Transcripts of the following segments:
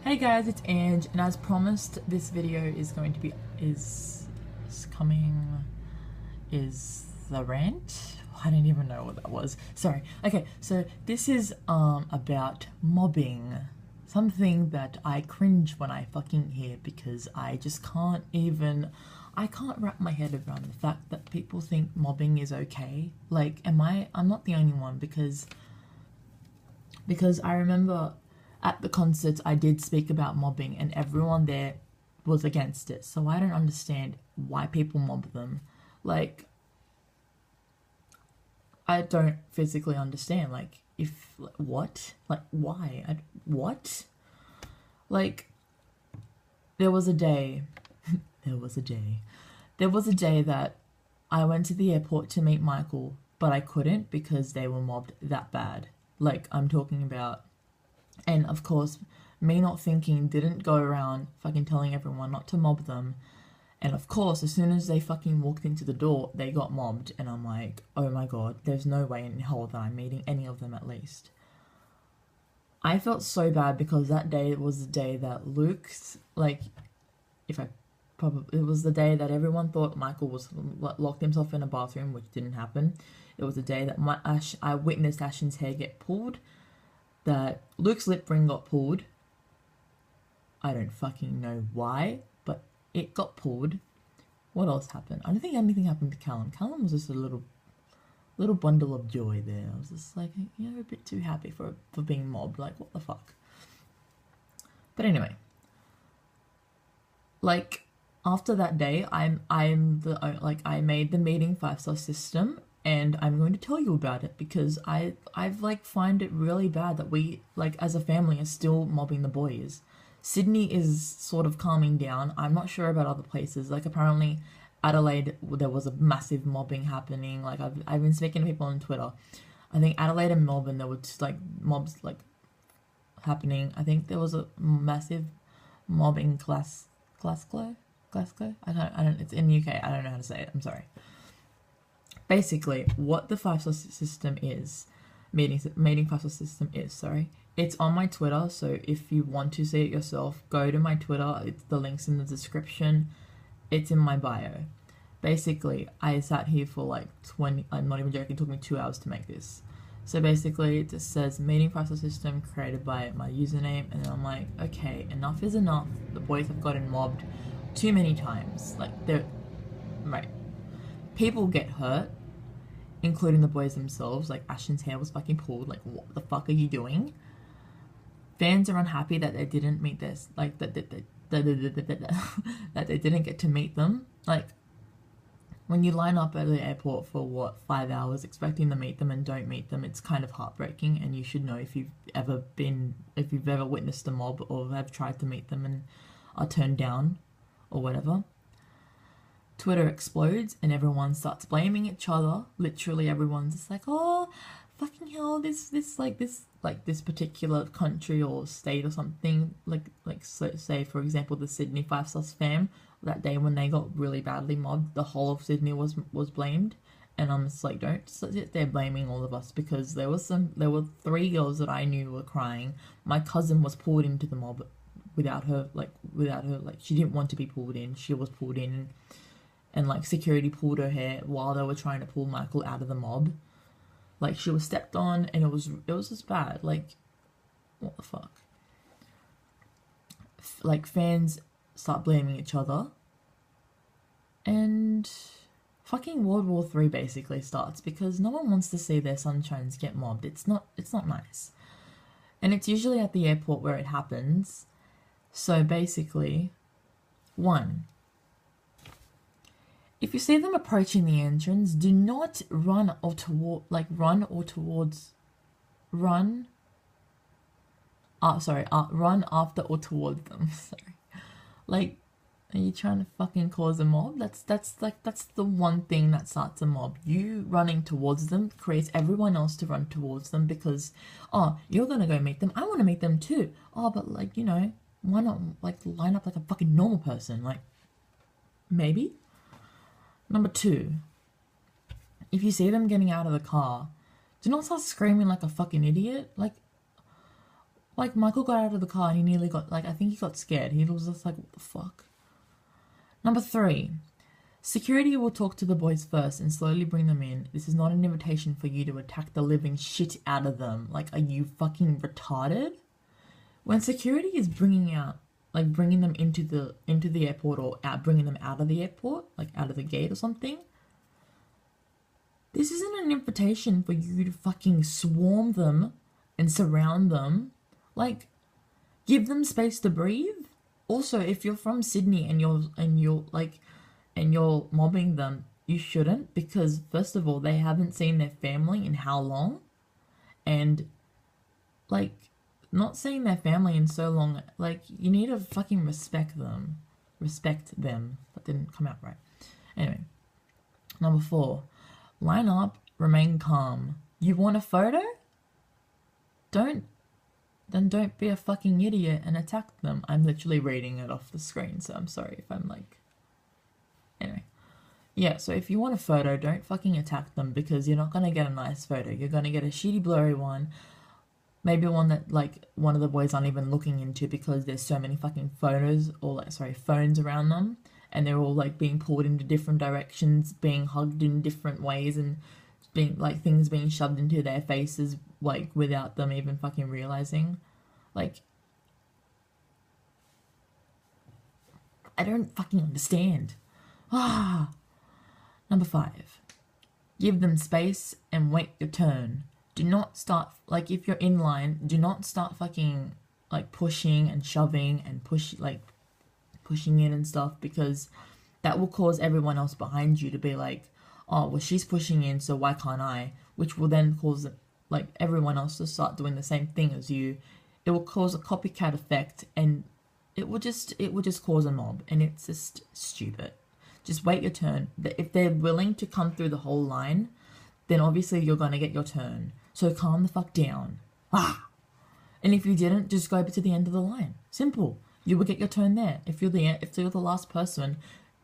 Hey guys, it's Ange, and as promised, this video is going to be is coming is the rant. I didn't even know what that was. Sorry. Okay, so this is about mobbing. Something that I cringe when I fucking hear because I just can't even I can't wrap my head around the fact that people think mobbing is okay. Like, I'm not the only one because I remember at the concerts I did speak about mobbing and everyone there was against it. So I don't understand why people mob them. Like, I don't physically understand. Like, what? Like, why? What? Like, there was a day, there was a day that I went to the airport to meet Michael, but I couldn't because they were mobbed that bad. Like, I'm talking about. And of course, me not thinking didn't go around fucking telling everyone not to mob them. And of course, as soon as they fucking walked into the door, they got mobbed. And I'm like, oh my god, there's no way in hell that I'm meeting any of them at least. I felt so bad because that day was the day that Luke's, like, it was the day that everyone thought Michael was locked himself in a bathroom, which didn't happen. It was the day that I witnessed Ashton's hair get pulled, that Luke's lip ring got pulled. I don't fucking know why, but it got pulled. What else happened? I don't think anything happened to Callum. Callum was just a little bundle of joy there. I was just like, a bit too happy for being mobbed. Like, what the fuck? But anyway, like, after that day, I made the meeting 5-star system, and I'm going to tell you about it because I've like find it really bad that we, like, as a family are still mobbing the boys. Sydney is sort of calming down. I'm not sure about other places. Like, apparently Adelaide, there was a massive mobbing happening. Like, I've been speaking to people on Twitter. I think Adelaide and Melbourne, there were just like mobs like happening. I think there was a massive mob in Glasgow. I don't. It's in the UK. I don't know how to say it. I'm sorry. Basically, what the 5-star system is, meeting 5-star system is, sorry, it's on my Twitter, so if you want to see it yourself, go to my Twitter. The link's in the description. It's in my bio. Basically, I sat here for like 20, I'm not even joking, it took me 2 hours to make this. So basically, it just says meeting 5-star system created by my username, and then I'm like, okay, enough is enough. The boys have gotten mobbed too many times. Like, they're, right. People get hurt, including the boys themselves. Like, Ashton's hair was fucking pulled. Like, what the fuck are you doing? Fans are unhappy that they didn't meet this. Like, that they didn't get to meet them. Like, when you line up at the airport for 5 hours expecting to meet them and don't meet them, it's kind of heartbreaking. And you should know if you've ever witnessed a mob or have tried to meet them and are turned down or whatever. Twitter explodes and everyone starts blaming each other. Literally, everyone's just like, oh, fucking hell, this particular country or state or something. So, say for example, the Sydney 5-star fam, that day when they got really badly mobbed, the whole of Sydney was blamed. And I'm just like, don't sit there blaming all of us, because there were 3 girls that I knew were crying. My cousin was pulled into the mob without her, she didn't want to be pulled in. She was pulled in, and like security pulled her hair while they were trying to pull Michael out of the mob. Like, she was stepped on, and it was just bad. Like, what the fuck? Like, fans start blaming each other, and fucking World War III basically starts because no one wants to see their sunshines get mobbed. It's not nice, and it's usually at the airport where it happens. So basically, 1. If you see them approaching the entrance, do not run after or towards them. Sorry. Like, are you trying to fucking cause a mob? That's the one thing that starts a mob. You running towards them creates everyone else to run towards them because, oh, you're gonna go meet them. I want to meet them too. Oh, but like, why not like line up like a fucking normal person? Like, maybe. Number 2, if you see them getting out of the car, do not start screaming like a fucking idiot. Like, Like, Michael got out of the car and he nearly got, like, I think he got scared. He was just like, what the fuck? Number 3. Security will talk to the boys first and slowly bring them in. This is not an invitation for you to attack the living shit out of them. Like, are you fucking retarded? When security is bringing them into the airport, or bringing them out of the airport, like out of the gate or something, this isn't an invitation for you to fucking swarm them and surround them. Like, give them space to breathe. Also, if you're from Sydney and you're mobbing them, you shouldn't, because first of all, they haven't seen their family in how long? And, like, not seeing their family in so long, like, you need to fucking respect them. Respect them. That didn't come out right. Anyway. Number 4. Line up, remain calm. You want a photo? Don't be a fucking idiot and attack them. I'm literally reading it off the screen, so I'm sorry if I'm like... Anyway. Yeah, so if you want a photo, don't fucking attack them, because you're not going to get a nice photo. You're going to get a shitty, blurry one. Maybe one that, like, one of the boys aren't even looking into because there's so many fucking photos, or, like, sorry, phones around them. And they're all, like, being pulled into different directions, being hugged in different ways, and being, like, things being shoved into their faces, like, without them even fucking realizing. Like, I don't fucking understand. Number 5. Give them space and wait your turn. Do not start, like, if you're in line, do not start fucking, like, pushing and shoving and pushing in and stuff, because that will cause everyone else behind you to be like, oh, well, she's pushing in, so why can't I? Which will then cause, like, everyone else to start doing the same thing as you. It will cause a copycat effect, and it will just cause a mob, and it's just stupid. Just wait your turn. If they're willing to come through the whole line, then obviously you're gonna get your turn. So calm the fuck down. And if you didn't, just go to the end of the line. Simple. You will get your turn there. If you're the last person,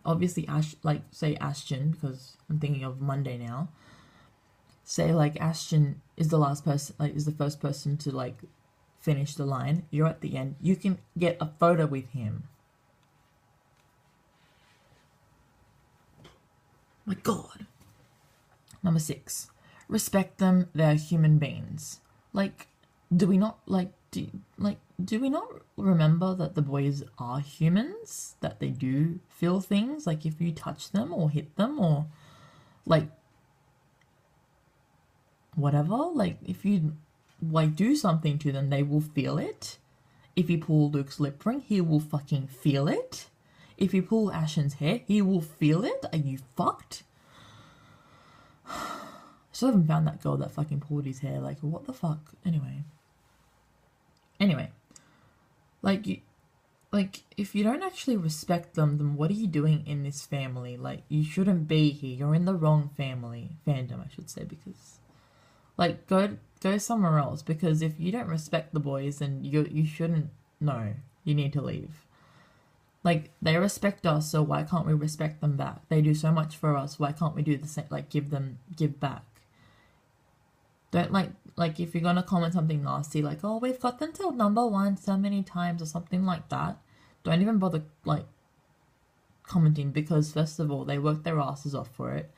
obviously say Ashton, because I'm thinking of Monday now. Say like Ashton is the last person, like is the first person to like finish the line. You're at the end. You can get a photo with him. My God. Number 6. Respect them. They're human beings. Like, do we not remember that the boys are humans? That they do feel things? Like, if you touch them or hit them or, like, whatever. Like, if you, like, do something to them, they will feel it. If you pull Luke's lip ring, he will fucking feel it. If you pull Ashton's hair, he will feel it. Are you fucked? Still haven't found that girl that fucking pulled his hair. Like, what the fuck? Anyway, like, if you don't actually respect them, then what are you doing in this family? Like, you shouldn't be here. You're in the wrong fandom, I should say, because, like, go somewhere else. Because if you don't respect the boys, then you shouldn't. No, you need to leave. Like, they respect us, so why can't we respect them back? They do so much for us, why can't we do the same? Like, give back. Don't, like, if you're gonna comment something nasty, like, oh, we've got them till number 1 so many times, or something like that, don't even bother, like, commenting, because, first of all, they work their asses off for it.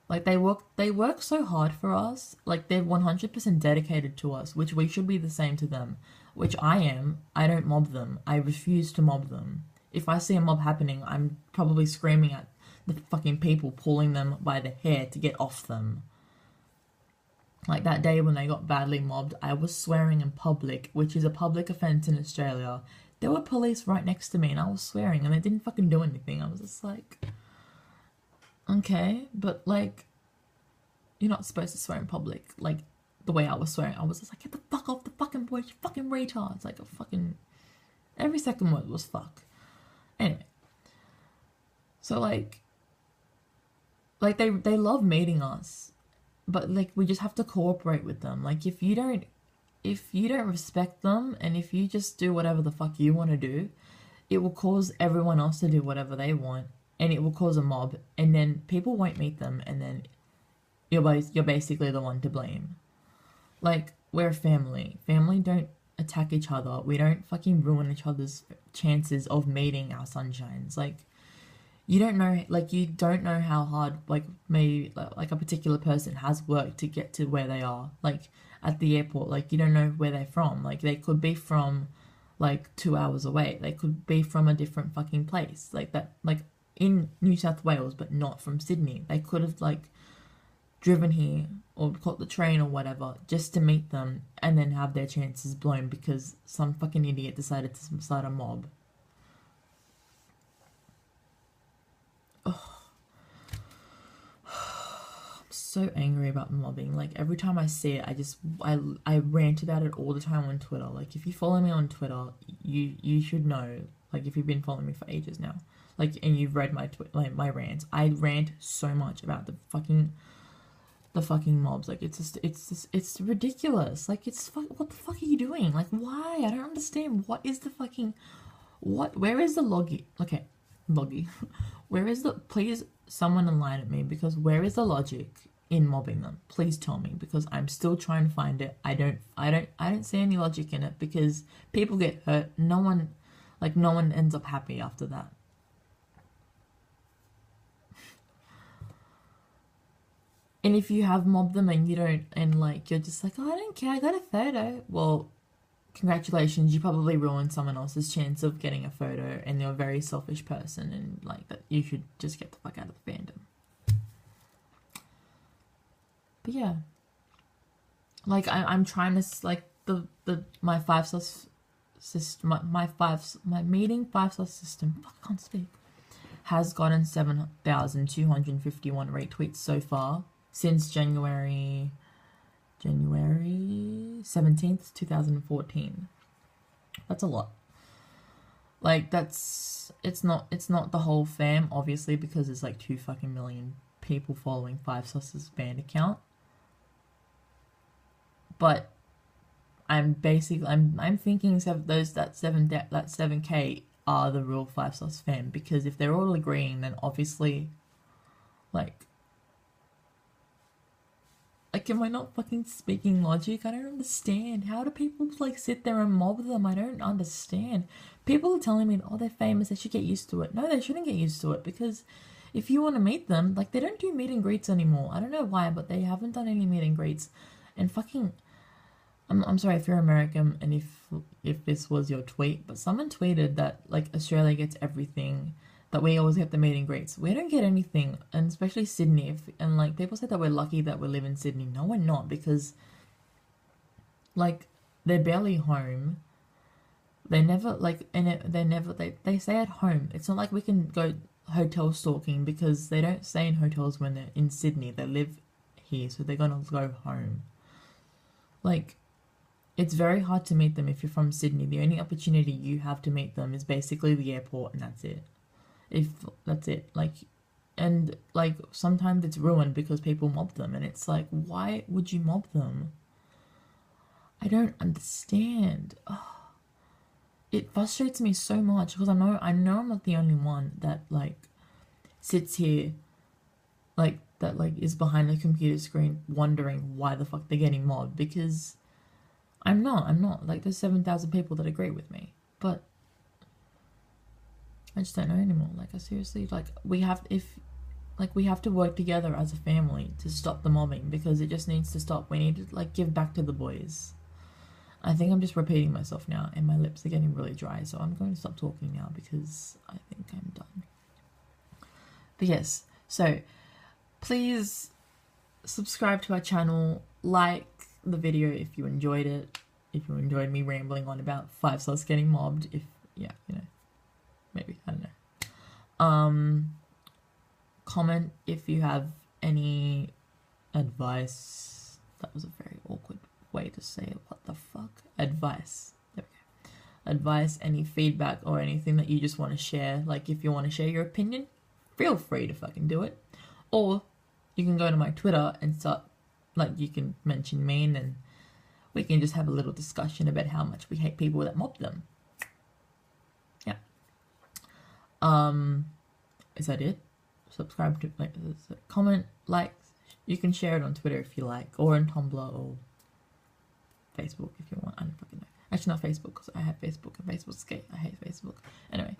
Like, they work so hard for us. Like, they're 100% dedicated to us, which we should be the same to them. Which I am. I don't mob them. I refuse to mob them. If I see a mob happening, I'm probably screaming at the fucking people, pulling them by the hair to get off them. Like that day when they got badly mobbed, I was swearing in public, which is a public offence in Australia. There were police right next to me and I was swearing and they didn't fucking do anything. I was just like, okay, but like, you're not supposed to swear in public. Like, the way I was swearing, I was just like, get the fuck off the fucking boy, you fucking retards. Like, a fucking, every second word was fuck. Anyway, so like they love meeting us, but like, we just have to cooperate with them. Like, if you don't respect them, and if you just do whatever the fuck you want to do, it will cause everyone else to do whatever they want, and it will cause a mob, and then people won't meet them, and then you're basically the one to blame. Like, we're a family. Family don't attack each other. We don't fucking ruin each other's chances of meeting our sunshines. Like, you don't know how hard, like, maybe, like, a particular person has worked to get to where they are. Like, at the airport, like, you don't know where they're from. Like, they could be from, like, 2 hours away. They could be from a different fucking place. Like, that, like, in New South Wales, but not from Sydney. They could have, like, driven here or caught the train or whatever just to meet them and then have their chances blown because some fucking idiot decided to start a mob. Oh. I'm so angry about mobbing. Like, every time I see it, I rant about it all the time on Twitter. Like, if you follow me on Twitter, you should know. Like, if you've been following me for ages now, like, and you've read my my rants, I rant so much about the fucking mobs. Like, it's ridiculous. Like, what the fuck are you doing? Like, why? I don't understand. What is the fucking, where is the loggy? Okay, loggy. Where is the, please someone enlighten me, because where is the logic in mobbing them? Please tell me, because I'm still trying to find it. I don't see any logic in it, because people get hurt. No one ends up happy after that. And if you have mobbed them and you don't, and like, you're just like, oh, I don't care, I got a photo. Well, congratulations, you probably ruined someone else's chance of getting a photo, and you're a very selfish person, and like, that you should just get the fuck out of the fandom. But yeah. Like, I'm trying to, like, my 5-star system, my meeting 5-star system, I can't speak, has gotten 7,251 retweets so far. Since January 17th, 2014. That's a lot. Like, it's not the whole fam, obviously, because there's like 2 fucking million people following 5-Sauce's band account. But I'm thinking that 7K are the real 5-Sauce fam, because if they're all agreeing, then obviously, like, am I not fucking speaking logic? I don't understand. How do people, like, sit there and mob them? I don't understand. People are telling me, oh, they're famous, they should get used to it. No, they shouldn't get used to it, because if you want to meet them, like, they don't do meet and greets anymore. I don't know why, but they haven't done any meet and greets. And fucking, I'm sorry if you're American and if this was your tweet, but someone tweeted that, like, Australia gets everything, that we always get the meet and greets. We don't get anything, and especially Sydney. And like, people say that we're lucky that we live in Sydney. No, we're not, because, like, they're barely home. They never, like, they stay at home. It's not like we can go hotel stalking, because they don't stay in hotels when they're in Sydney. They live here, so they're gonna go home. Like, it's very hard to meet them if you're from Sydney. The only opportunity you have to meet them is basically the airport, and that's it. If that's it, like, and like, sometimes it's ruined because people mob them, and it's like, why would you mob them? I don't understand. Oh, it frustrates me so much, because I know I'm not the only one that, like, sits here, like, that, like, is behind a computer screen wondering why the fuck they're getting mobbed, because I'm not, like, there's 7,000 people that agree with me, but I just don't know anymore. Like, I seriously, like, we have to work together as a family to stop the mobbing, because it just needs to stop. We need to, like, give back to the boys. I think I'm just repeating myself now, and my lips are getting really dry, so I'm going to stop talking now, because I think I'm done. But yes, so please subscribe to our channel, like the video if you enjoyed it, if you enjoyed me rambling on about 5-Sauce getting mobbed, maybe, I don't know. Comment if you have any advice. That was a very awkward way to say it. What the fuck? Advice. There we go. Advice, any feedback, or anything that you just want to share. Like, if you want to share your opinion, feel free to fucking do it. Or you can go to my Twitter and start, like, you can mention me, and then we can just have a little discussion about how much we hate people that mob them. Yeah. Is that it? Subscribe to, like, comment, like, you can share it on Twitter if you like, or on Tumblr, or Facebook if you want. I don't fucking know. Actually, not Facebook, because I have Facebook and Facebook's gay. I hate Facebook. Anyway,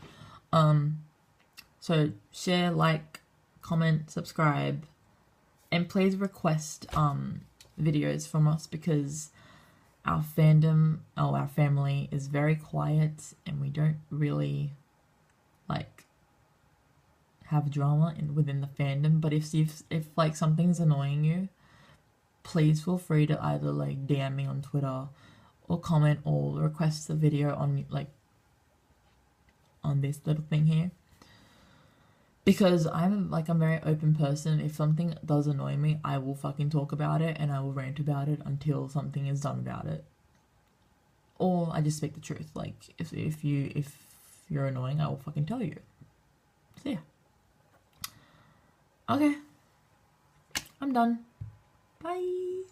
so share, like, comment, subscribe, and please request videos from us, because our fandom, our family is very quiet, and we don't really like have drama within the fandom. But if like something's annoying you, please feel free to either like DM me on Twitter or comment or request the video on like on this little thing here, because I'm a very open person. If something does annoy me, I will fucking talk about it, and I will rant about it until something is done about it, or I just speak the truth. Like if you're annoying, I will fucking tell you. So yeah, okay, I'm done. Bye.